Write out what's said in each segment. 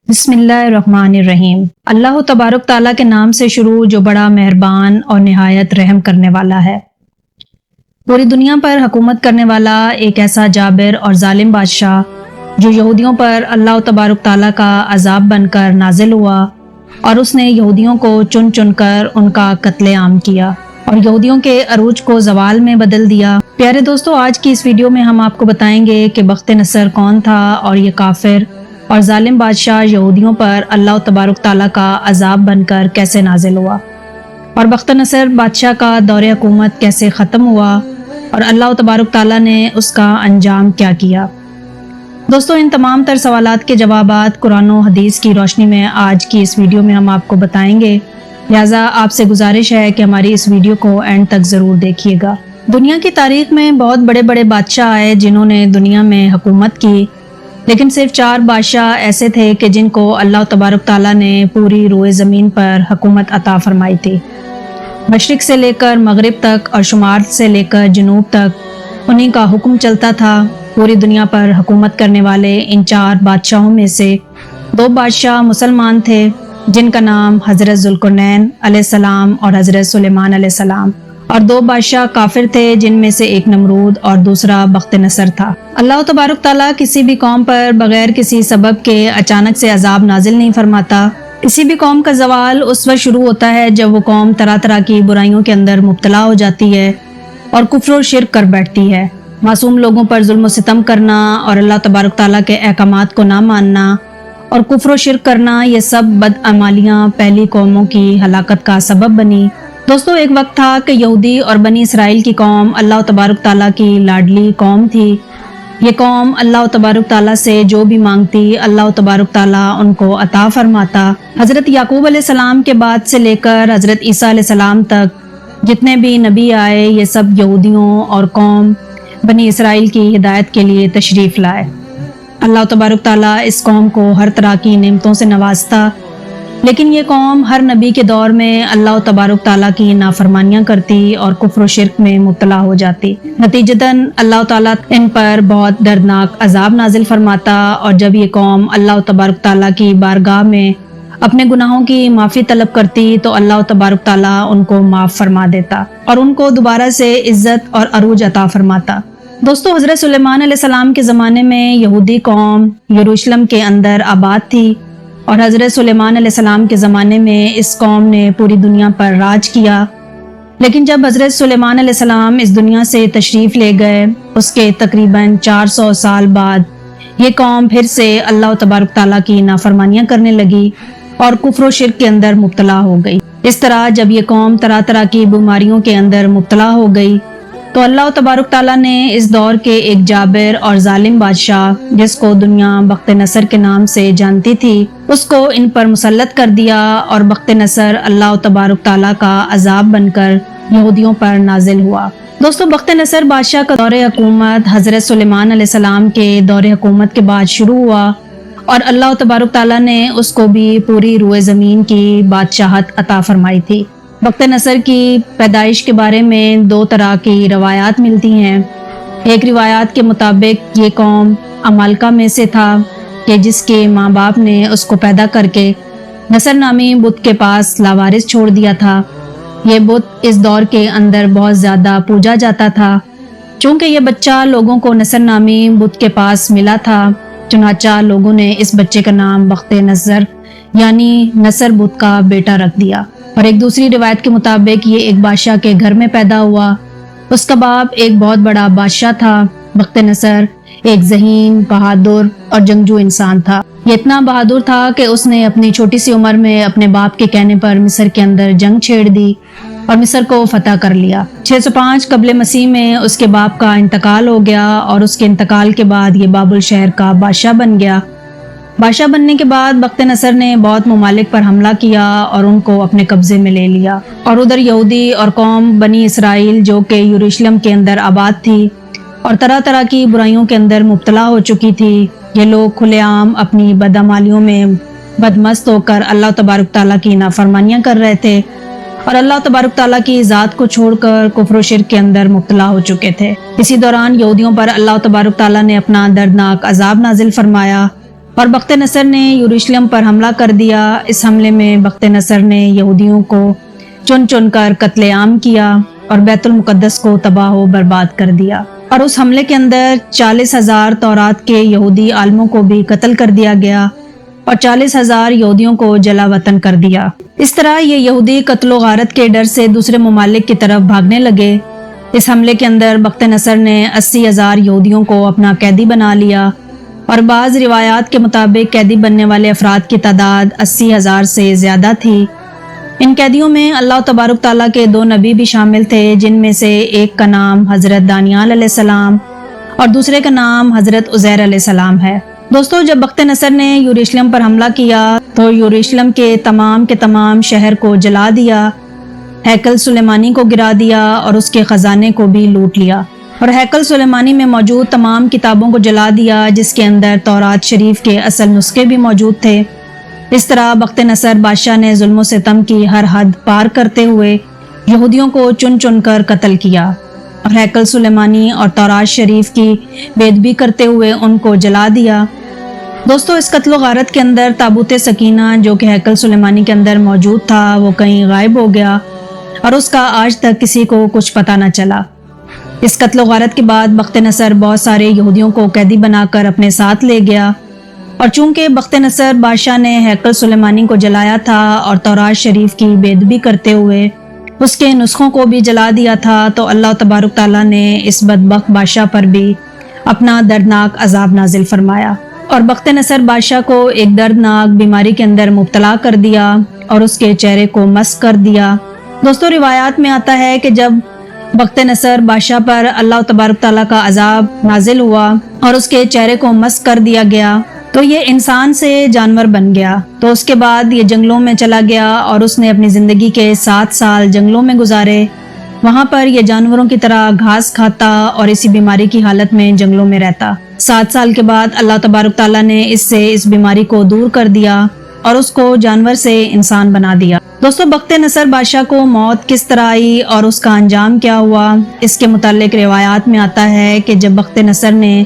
بسم اللہ الرحمن الرحیم۔ اللہ تبارک تعالیٰ کے نام سے شروع جو بڑا مہربان اور نہایت رحم کرنے والا ہے۔ پوری دنیا پر حکومت کرنے والا ایک ایسا جابر اور ظالم بادشاہ جو یہودیوں پر اللہ تبارک تعالیٰ کا عذاب بن کر نازل ہوا اور اس نے یہودیوں کو چن چن کر ان کا قتل عام کیا اور یہودیوں کے عروج کو زوال میں بدل دیا۔ پیارے دوستو، آج کی اس ویڈیو میں ہم آپ کو بتائیں گے کہ بخت نصر کون تھا اور یہ کافر اور ظالم بادشاہ یہودیوں پر اللہ تبارک تعالیٰ کا عذاب بن کر کیسے نازل ہوا اور بخت نصر بادشاہ کا دور حکومت کیسے ختم ہوا اور اللہ تبارک تعالیٰ نے اس کا انجام کیا کیا۔ دوستو، ان تمام تر سوالات کے جوابات قرآن و حدیث کی روشنی میں آج کی اس ویڈیو میں ہم آپ کو بتائیں گے، لہٰذا آپ سے گزارش ہے کہ ہماری اس ویڈیو کو اینڈ تک ضرور دیکھیے گا۔ دنیا کی تاریخ میں بہت بڑے بڑے بادشاہ آئے جنہوں نے دنیا میں حکومت کی، لیکن صرف 4 بادشاہ ایسے تھے کہ جن کو اللہ تبارک تعالیٰ نے پوری روئے زمین پر حکومت عطا فرمائی تھی۔ مشرق سے لے کر مغرب تک اور شمال سے لے کر جنوب تک انہی کا حکم چلتا تھا۔ پوری دنیا پر حکومت کرنے والے ان 4 بادشاہوں میں سے 2 بادشاہ مسلمان تھے جن کا نام حضرت ذوالقرنین علیہ السلام اور حضرت سلیمان علیہ السلام، اور 2 بادشاہ کافر تھے جن میں سے ایک نمرود اور دوسرا بخت نصر تھا۔ اللہ تبارک تعالیٰ کسی بھی قوم پر بغیر کسی سبب کے اچانک سے عذاب نازل نہیں فرماتا۔ کسی بھی قوم کا زوال اس وقت شروع ہوتا ہے جب وہ قوم طرح طرح کی برائیوں کے اندر مبتلا ہو جاتی ہے اور کفر و شرک کر بیٹھتی ہے۔ معصوم لوگوں پر ظلم و ستم کرنا اور اللہ تبارک تعالیٰ کے احکامات کو نہ ماننا اور کفر و شرک کرنا، یہ سب بدعمالیاں پہلی قوموں کی ہلاکت کا سبب بنی۔ دوستو، ایک وقت تھا کہ یہودی اور بنی اسرائیل کی قوم اللہ تبارک تعالیٰ کی لاڈلی قوم تھی۔ یہ قوم اللہ تبارک تعالیٰ سے جو بھی مانگتی اللہ تبارک تعالیٰ ان کو عطا فرماتا۔ حضرت یعقوب علیہ السلام کے بعد سے لے کر حضرت عیسیٰ علیہ السلام تک جتنے بھی نبی آئے، یہ سب یہودیوں اور قوم بنی اسرائیل کی ہدایت کے لیے تشریف لائے۔ اللہ تبارک تعالیٰ اس قوم کو ہر طرح کی نعمتوں سے نوازتا، لیکن یہ قوم ہر نبی کے دور میں اللہ تبارک تعالیٰ کی نافرمانیاں کرتی اور کفر و شرک میں مبتلا ہو جاتی۔ نتیجتاً اللہ تعالیٰ ان پر بہت دردناک عذاب نازل فرماتا، اور جب یہ قوم اللہ تبارک تعالیٰ کی بارگاہ میں اپنے گناہوں کی معافی طلب کرتی تو اللہ تبارک تعالیٰ ان کو معاف فرما دیتا اور ان کو دوبارہ سے عزت اور عروج عطا فرماتا۔ دوستو، حضرت سلیمان علیہ السلام کے زمانے میں یہودی قوم یروشلم کے اندر آباد تھی، اور حضرت سلیمان علیہ السلام کے زمانے میں اس قوم نے پوری دنیا پر راج کیا۔ لیکن جب حضرت سلیمان علیہ السلام اس دنیا سے تشریف لے گئے، اس کے تقریباً 400 سال بعد یہ قوم پھر سے اللہ تبارک تعالیٰ کی نافرمانیاں کرنے لگی اور کفر و شرک کے اندر مبتلا ہو گئی۔ اس طرح جب یہ قوم طرح طرح کی بیماریوں کے اندر مبتلا ہو گئی تو اللہ تبارک تعالیٰ نے اس دور کے ایک جابر اور ظالم بادشاہ، جس کو دنیا بخت نصر کے نام سے جانتی تھی، اس کو ان پر مسلط کر دیا، اور بخت نصر اللہ تبارک تعالیٰ کا عذاب بن کر یہودیوں پر نازل ہوا۔ دوستو، بخت نصر بادشاہ کا دور حکومت حضرت سلیمان علیہ السلام کے دور حکومت کے بعد شروع ہوا، اور اللہ تبارک تعالیٰ نے اس کو بھی پوری روئے زمین کی بادشاہت عطا فرمائی تھی۔ بخت نصر کی پیدائش کے بارے میں 2 طرح کی روایات ملتی ہیں۔ ایک روایات کے مطابق یہ قوم عمالقہ میں سے تھا کہ جس کے ماں باپ نے اس کو پیدا کر کے نصر نامی بت کے پاس لاوارث چھوڑ دیا تھا۔ یہ بت اس دور کے اندر بہت زیادہ پوجا جاتا تھا۔ چونکہ یہ بچہ لوگوں کو نصر نامی بت کے پاس ملا تھا، چنانچہ لوگوں نے اس بچے کا نام بخت نصر یعنی نصر بت کا بیٹا رکھ دیا۔ اور ایک دوسری روایت کے مطابق یہ ایک بادشاہ کے گھر میں پیدا ہوا۔ اس کا باپ ایک بہت بڑا بادشاہ تھا۔ بخت نصر ایک ذہین، بہادر اور جنگجو انسان تھا۔ یہ اتنا بہادر تھا کہ اس نے اپنی چھوٹی سی عمر میں اپنے باپ کے کہنے پر مصر کے اندر جنگ چھیڑ دی اور مصر کو فتح کر لیا۔ 605 قبل مسیح میں اس کے باپ کا انتقال ہو گیا، اور اس کے انتقال کے بعد یہ بابل شہر کا بادشاہ بن گیا۔ بادشاہ بننے کے بعد بخت نصر نے بہت ممالک پر حملہ کیا اور ان کو اپنے قبضے میں لے لیا، اور ادھر یہودی اور قوم بنی اسرائیل جو کہ یروشلم کے اندر آباد تھی اور طرح طرح کی برائیوں کے اندر مبتلا ہو چکی تھی، یہ لوگ کھلے عام اپنی بدعمالیوں میں بدمست ہو کر اللہ تبارک تعالیٰ کی نافرمانیاں کر رہے تھے اور اللہ تبارک تعالیٰ کی ذات کو چھوڑ کر کفر و شرک کے اندر مبتلا ہو چکے تھے۔ اسی دوران یہودیوں پر اللہ تبارک تعالیٰ نے اپنا دردناک عذاب نازل فرمایا اور بخت نصر نے یروشلم پر حملہ کر دیا۔ اس حملے میں بخت نصر نے یہودیوں کو چن چن کر قتل عام کیا اور بیت المقدس کو تباہ و برباد کر دیا، اور اس حملے کے اندر 40,000 تورات کے یہودی عالموں کو بھی قتل کر دیا گیا اور 40,000 یہودیوں کو جلا وطن کر دیا۔ اس طرح یہ یہودی قتل و غارت کے ڈر سے دوسرے ممالک کی طرف بھاگنے لگے۔ اس حملے کے اندر بخت نصر نے 80,000 یہودیوں کو اپنا قیدی بنا لیا، اور بعض روایات کے مطابق قیدی بننے والے افراد کی تعداد 80,000 سے زیادہ تھی۔ ان قیدیوں میں اللہ تبارک تعالیٰ کے 2 نبی بھی شامل تھے، جن میں سے ایک کا نام حضرت دانیال علیہ السلام اور دوسرے کا نام حضرت عزیر علیہ السلام ہے۔ دوستو، جب بخت نصر نے یروشلم پر حملہ کیا تو یروشلم کے تمام شہر کو جلا دیا، ہیکل سلیمانی کو گرا دیا اور اس کے خزانے کو بھی لوٹ لیا، اور ہیکل سلیمانی میں موجود تمام کتابوں کو جلا دیا جس کے اندر تورات شریف کے اصل نسخے بھی موجود تھے۔ اس طرح بخت نصر بادشاہ نے ظلم و ستم کی ہر حد پار کرتے ہوئے یہودیوں کو چن چن کر قتل کیا، اور ہیکل سلیمانی اور تورات شریف کی بےادبی کرتے ہوئے ان کو جلا دیا۔ دوستو، اس قتل و غارت کے اندر تابوت سکینہ جو کہ ہیکل سلیمانی کے اندر موجود تھا وہ کہیں غائب ہو گیا، اور اس کا آج تک کسی کو کچھ پتہ نہ چلا۔ اس قتل و غارت کے بعد بخت نصر بہت سارے یہودیوں کو قیدی بنا کر اپنے ساتھ لے گیا، اور چونکہ بخت نصر بادشاہ نے ہیکل سلیمانی کو جلایا تھا اور تورات شریف کی بے ادبی کرتے ہوئے اس کے نسخوں کو بھی جلا دیا تھا، تو اللہ تبارک تعالیٰ نے اس بدبخت بادشاہ پر بھی اپنا دردناک عذاب نازل فرمایا، اور بخت نصر بادشاہ کو ایک دردناک بیماری کے اندر مبتلا کر دیا اور اس کے چہرے کو مسخ کر دیا۔ دوستو، روایات میں آتا ہے کہ جب بخت نصر بادشاہ پر اللہ تبارک تعالیٰ کا عذاب نازل ہوا اور اس کے چہرے کو مسخ کر دیا گیا تو یہ انسان سے جانور بن گیا، تو اس کے بعد یہ جنگلوں میں چلا گیا اور اس نے اپنی زندگی کے 7 سال جنگلوں میں گزارے۔ وہاں پر یہ جانوروں کی طرح گھاس کھاتا اور اسی بیماری کی حالت میں جنگلوں میں رہتا۔ 7 سال کے بعد اللہ تبارک تعالیٰ نے اس بیماری کو دور کر دیا اور اس کو جانور سے انسان بنا دیا۔ دوستو، بخت نصر بادشاہ کو موت کس طرح آئی اور اس کا انجام کیا ہوا، اس کے متعلق روایات میں آتا ہے کہ جب بخت نصر نے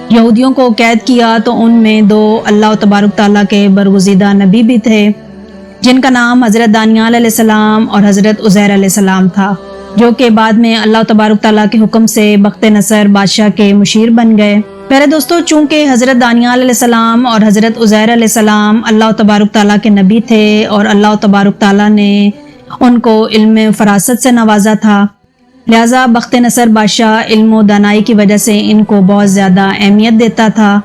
یہودیوں کو قید کیا تو ان میں 2 اللہ تبارک تعالیٰ کے برگزیدہ نبی بھی تھے، جن کا نام حضرت دانیال علیہ السلام اور حضرت عزیر علیہ السلام تھا، جو کہ بعد میں اللہ تبارک تعالیٰ کے حکم سے بخت نصر بادشاہ کے مشیر بن گئے۔ پیارے دوستو، چونکہ حضرت دانیال علیہ السلام اور حضرت عزیر علیہ السلام اللہ تبارک تعالیٰ کے نبی تھے اور اللہ تبارک تعالیٰ نے ان کو علم فراست سے نوازا تھا، لہٰذا بخت نصر بادشاہ علم و دانائی کی وجہ سے ان کو بہت زیادہ اہمیت دیتا تھا،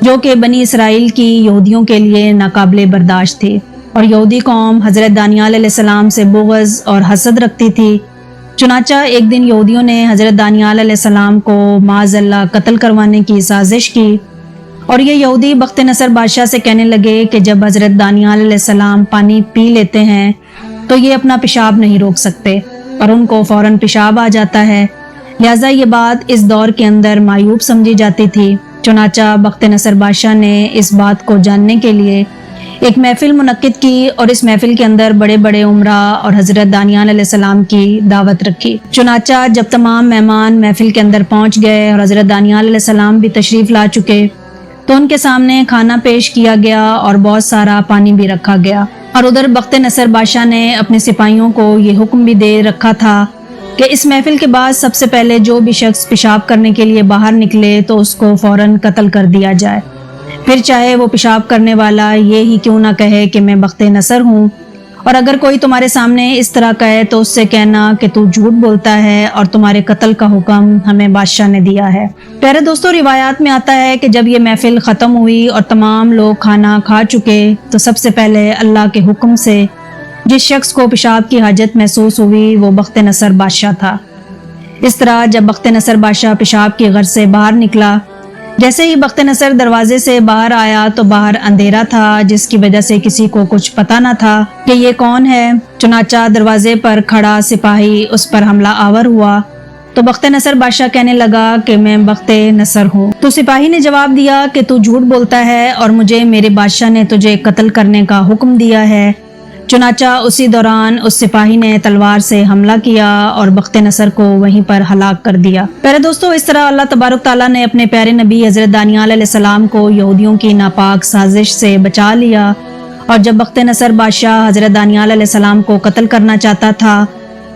جو کہ بنی اسرائیل کی یہودیوں کے لیے ناقابل برداشت تھی، اور یہودی قوم حضرت دانیال علیہ السلام سے بغض اور حسد رکھتی تھی۔ چنانچہ ایک دن یہودیوں نے حضرت دانیال علیہ السلام کو معاذ اللہ قتل کروانے کی سازش کی، اور یہ یہودی بخت نصر بادشاہ سے کہنے لگے کہ جب حضرت دانیال علیہ السلام پانی پی لیتے ہیں تو یہ اپنا پیشاب نہیں روک سکتے اور ان کو فوراً پیشاب آ جاتا ہے، لہٰذا یہ بات اس دور کے اندر معیوب سمجھی جاتی تھی۔ چنانچہ بخت نصر بادشاہ نے اس بات کو جاننے کے لیے ایک محفل منعقد کی، اور اس محفل کے اندر بڑے بڑے عمرا اور حضرت دانیال علیہ السلام کی دعوت رکھی۔ چنانچہ جب تمام مہمان محفل کے اندر پہنچ گئے اور حضرت دانیال علیہ السلام بھی تشریف لا چکے تو ان کے سامنے کھانا پیش کیا گیا اور بہت سارا پانی بھی رکھا گیا، اور ادھر بخت نصر بادشاہ نے اپنے سپاہیوں کو یہ حکم بھی دے رکھا تھا کہ اس محفل کے بعد سب سے پہلے جو بھی شخص پیشاب کرنے کے لیے باہر نکلے تو اس کو فوراً قتل کر دیا جائے، پھر چاہے وہ پیشاب کرنے والا یہ ہی کیوں نہ کہے کہ میں بخت نصر ہوں، اور اگر کوئی تمہارے سامنے اس طرح کہے تو اس سے کہنا کہ تو جھوٹ بولتا ہے اور تمہارے قتل کا حکم ہمیں بادشاہ نے دیا ہے۔ پیارے دوستو، روایات میں آتا ہے کہ جب یہ محفل ختم ہوئی اور تمام لوگ کھانا کھا چکے تو سب سے پہلے اللہ کے حکم سے جس شخص کو پیشاب کی حاجت محسوس ہوئی وہ بخت نصر بادشاہ تھا۔ اس طرح جب بخت نصر بادشاہ پیشاب کی غرض سے باہر نکلا، جیسے ہی بخت نصر دروازے سے باہر آیا تو باہر اندھیرا تھا، جس کی وجہ سے کسی کو کچھ پتہ نہ تھا کہ یہ کون ہے۔ چنانچہ دروازے پر کھڑا سپاہی اس پر حملہ آور ہوا تو بخت نصر بادشاہ کہنے لگا کہ میں بخت نصر ہوں۔ تو سپاہی نے جواب دیا کہ تو جھوٹ بولتا ہے اور مجھے میرے بادشاہ نے تجھے قتل کرنے کا حکم دیا ہے، چنانچہ اسی دوران اس سپاہی نے تلوار سے حملہ کیا اور بخت نصر کو وہیں پر ہلاک کر دیا۔ پیارے دوستو، اس طرح اللہ تبارک تعالیٰ نے اپنے پیارے نبی حضرت دانیال علیہ السلام کو یہودیوں کی ناپاک سازش سے بچا لیا، اور جب بخت نصر بادشاہ حضرت دانیال علیہ السلام کو قتل کرنا چاہتا تھا،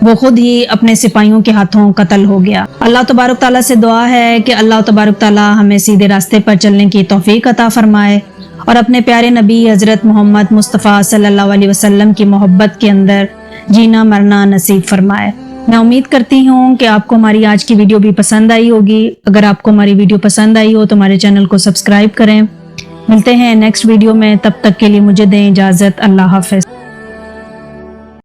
وہ خود ہی اپنے سپاہیوں کے ہاتھوں قتل ہو گیا۔ اللہ تبارک تعالیٰ سے دعا ہے کہ اللہ تبارک تعالیٰ ہمیں سیدھے راستے پر چلنے کی توفیق عطا فرمائے اور اپنے پیارے نبی حضرت محمد مصطفیٰ صلی اللہ علیہ وسلم کی محبت کے اندر جینا مرنا نصیب فرمائے۔ میں امید کرتی ہوں کہ آپ کو ہماری آج کی ویڈیو بھی پسند آئی ہوگی۔ اگر آپ کو ہماری ویڈیو پسند آئی ہو تو ہمارے چینل کو سبسکرائب کریں۔ ملتے ہیں نیکسٹ ویڈیو میں، تب تک کے لیے مجھے دیں اجازت۔ اللہ حافظ۔